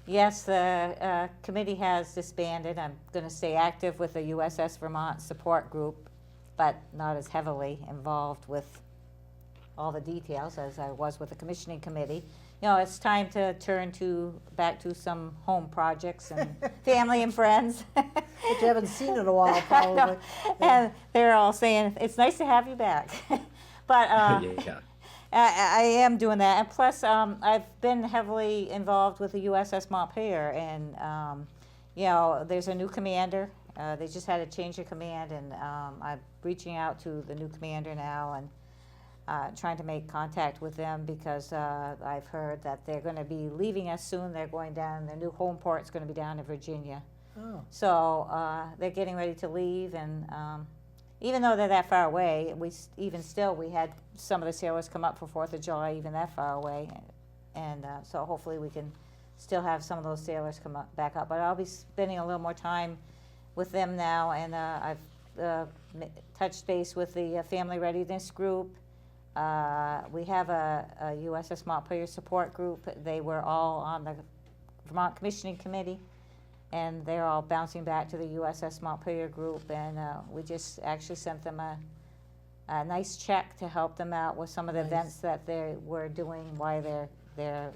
Yes, the committee has disbanded. I'm going to stay active with the USS Vermont support group, but not as heavily involved with all the details as I was with the commissioning committee. You know, it's time to turn back to some home projects and family and friends. But you haven't seen in a while, I probably. know. And they're all saying, it's nice to have you back. But Yeah. I am doing that, and plus I've been heavily involved with the USS Montpelier, and you know, there's a new commander. They just had a change of command, and I'm reaching out to the new commander now and trying to make contact with them, because I've heard that they're going to be leaving us soon. They're going down. Their new home port's going to be down in Virginia. Oh, So they're getting ready to leave, and even though they're that far away, we had some of the sailors come up for 4th of July, even that far away, and so hopefully we can still have some of those sailors come back up. But I'll be spending a little more time with them now, and I've touched base with the family readiness group. We have a USS Montpelier support group. They were all on the Vermont Commissioning Committee, and they're all bouncing back to the USS Montpelier group, and we just actually sent them a nice check to help them out with some of the Nice. events that they were doing while their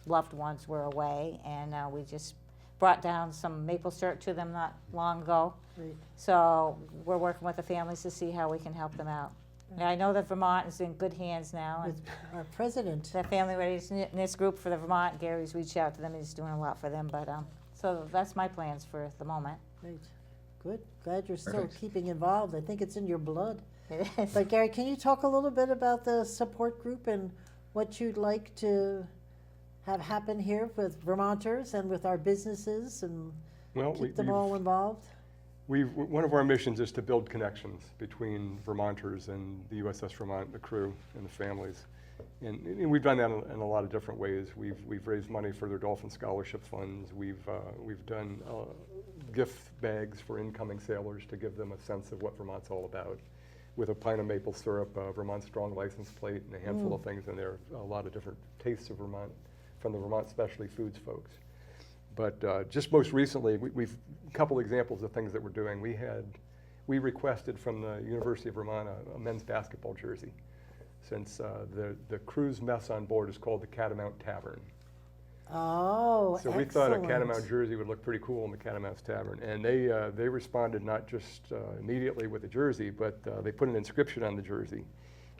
loved ones were away, and we just brought down some maple syrup to them not long ago. Great. So we're working with the families to see how we can help them out. And I know that Vermont is in good hands now, and With our president. the family readiness group for the Vermont, Gary's reached out to them, he's doing a lot for them, but, so that's my plans for the moment. Great. Good. Glad you're still Perfect. keeping involved. I think it's in your blood. It is. But Gary, can you talk a little bit about the support group and what you'd like to have happen here with Vermonters and with our businesses and Well, keep them all involved? one of our missions is to build connections between Vermonters and the USS Vermont, the crew and the families. And we've done that in a lot of different ways. We've raised money for their Dolphin Scholarship Funds. We've done gift bags for incoming sailors to give them a sense of what Vermont's all about, with a pint of maple syrup, Vermont Strong license plate, and a handful of things in there. A lot of different tastes of Vermont from the Vermont Specialty Foods folks. But just most recently, we've a couple examples of things that we're doing. We requested from the University of Vermont a men's basketball jersey, since the crew's mess on board is called the Catamount Tavern. Oh, So we thought a excellent. Catamount jersey would look pretty cool in the Catamounts Tavern. And they responded not just immediately with the jersey, but they put an inscription on the jersey.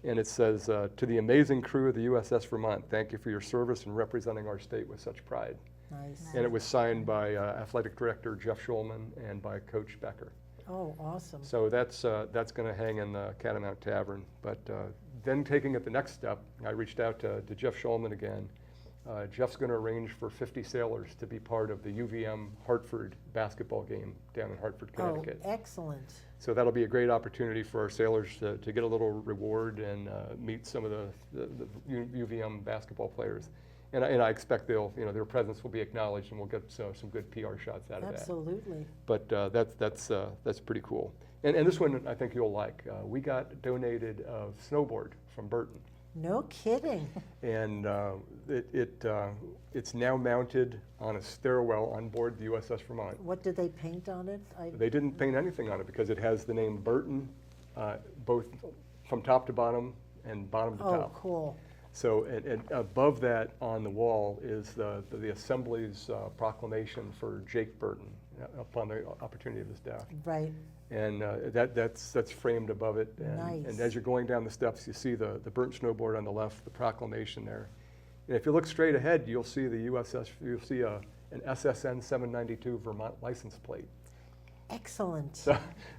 And it says, to the amazing crew of the USS Vermont, thank you for your service in representing our state with such pride. Nice. And it was signed by Athletic Director Jeff Schulman and by Coach Becker. Oh, awesome. So that's going to hang in the Catamount Tavern. But then taking it the next step, I reached out to Jeff Schulman again. Jeff's going to arrange for 50 sailors to be part of the UVM Hartford basketball game down in Hartford, Connecticut. Oh, excellent. So that'll be a great opportunity for our sailors to get a little reward and meet some of the UVM basketball players. And I expect their presence will be acknowledged, and we'll get some good PR shots out of that. Absolutely. But that's pretty cool. And this one I think you'll like. We got donated a snowboard from Burton. No kidding. And it's now mounted on a stairwell on board the USS Vermont. What did they paint on it? They didn't paint anything on it because it has the name Burton, both from top to bottom and bottom to Oh, top. cool. So and above that on the wall is the Assembly's proclamation for Jake Burton upon the opportunity of his death. Right. And that's framed above it. And Nice. as you're going down the steps, you see the burnt snowboard on the left, the proclamation there. And if you look straight ahead, you'll see the USS, you'll see an SSN 792 Vermont license plate. Excellent. So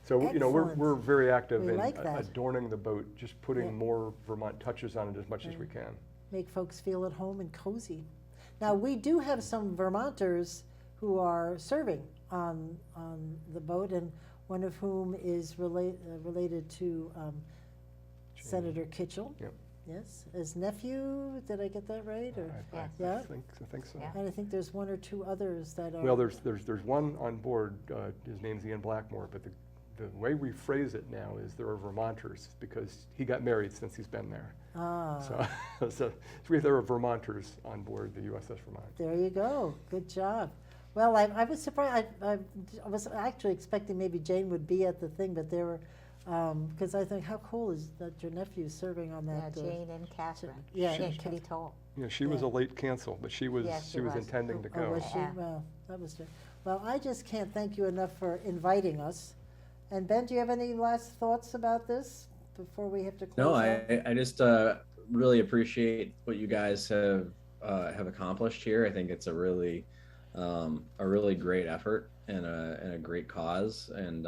we're Excellent. very active We in like that. adorning the boat, just putting Yeah. more Vermont touches on it as much as we can. Make folks feel at home and cozy. Now, we do have some Vermonters who are serving on the boat, and one of whom is related to Senator Kitchell. Yep. Yes, his nephew. Did I get that right? Or I Yeah. think so. Yeah. and I think there's one or two others that are. Well, there's one on board. His name's Ian Blackmore, but the way we phrase it now is there are Vermonters because he got married since he's been there. Ah, So there are Vermonters on board the USS Vermont. there you go. Good job. Well, I was surprised. I was actually expecting maybe Jane would be at the thing, but there were, because I think how cool is that your nephew's serving on Yeah, that. Jane and Catherine. yeah, She and she- Kitty Toll. Yeah, she was Yeah. a late cancel, but she was Yeah, she was. intending to Oh, go. was she? Yeah. Well, that was true. Well, I just can't thank you enough for inviting us. And Ben, do you have any last thoughts about this before we have to close No, out? I just really appreciate what you guys have accomplished here. I think it's a really great effort and a great cause. And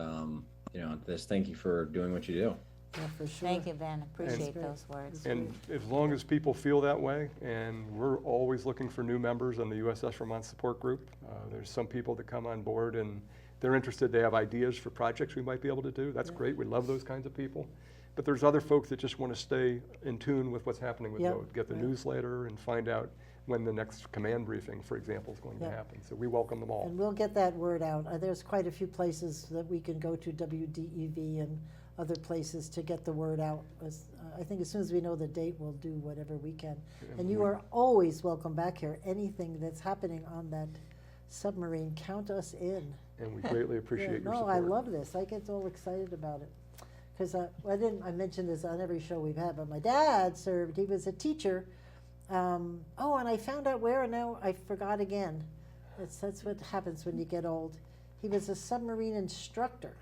just thank you for doing what you do. Yeah, for sure. Thank you, Ben, appreciate great. those words. And as long as people feel that way, and we're always looking for new members on the USS Vermont support group. There's some people that come on board and they're interested, they have ideas for projects we might be able to do. That's Yeah. great, we love those kinds of people. But there's other folks that just want to stay in tune with what's happening with Yep. boat, get the Right. newsletter and find out when the next command briefing, for example, is going to Yep. happen. So we welcome them all. And we'll get that word out. There's quite a few places that we can go to, WDEV and other places to get the word out. I think as soon as we know the date, we'll do whatever we can. And you are always welcome back here. Anything that's happening on that submarine, count us in. And we greatly appreciate your No, support. I love this. I get all excited about it. Because I mention this on every show we've had, but my dad served, he was a teacher. And I found out where, and now I forgot again. That's what happens when you get old. He was a submarine instructor.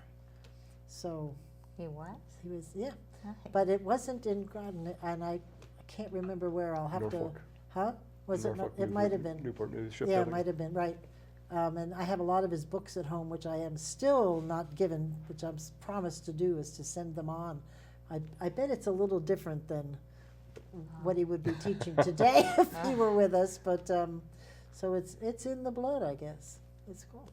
So He was? he was, yeah. Okay. But it wasn't in Groton, and I can't remember where. I'll have Norfolk. to, huh? Was it, Norfolk it might have been. Newport News Yeah, it shipbuilding. might have been, right. And I have a lot of his books at home, which I am still not given, which I'm promised to do, is to send them on. I bet it's a little different than what he would be teaching today if he were with us, but, so it's in the blood, I guess. It's cool.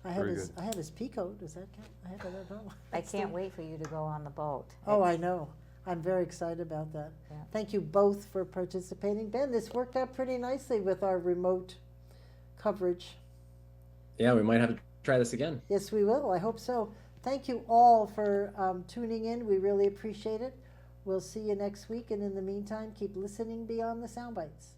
I have Very his, good. I have his peacoat, does that count? I have it at home. I can't wait for you to go on the boat. Oh, I It's- know. I'm very excited about that. Yeah. Thank you both for participating. Ben, this worked out pretty nicely with our remote coverage. Yeah, we might have to try this again. Yes, we will. I hope so. Thank you all for tuning in. We really appreciate it. We'll see you next week. And in the meantime, keep listening beyond the sound bites.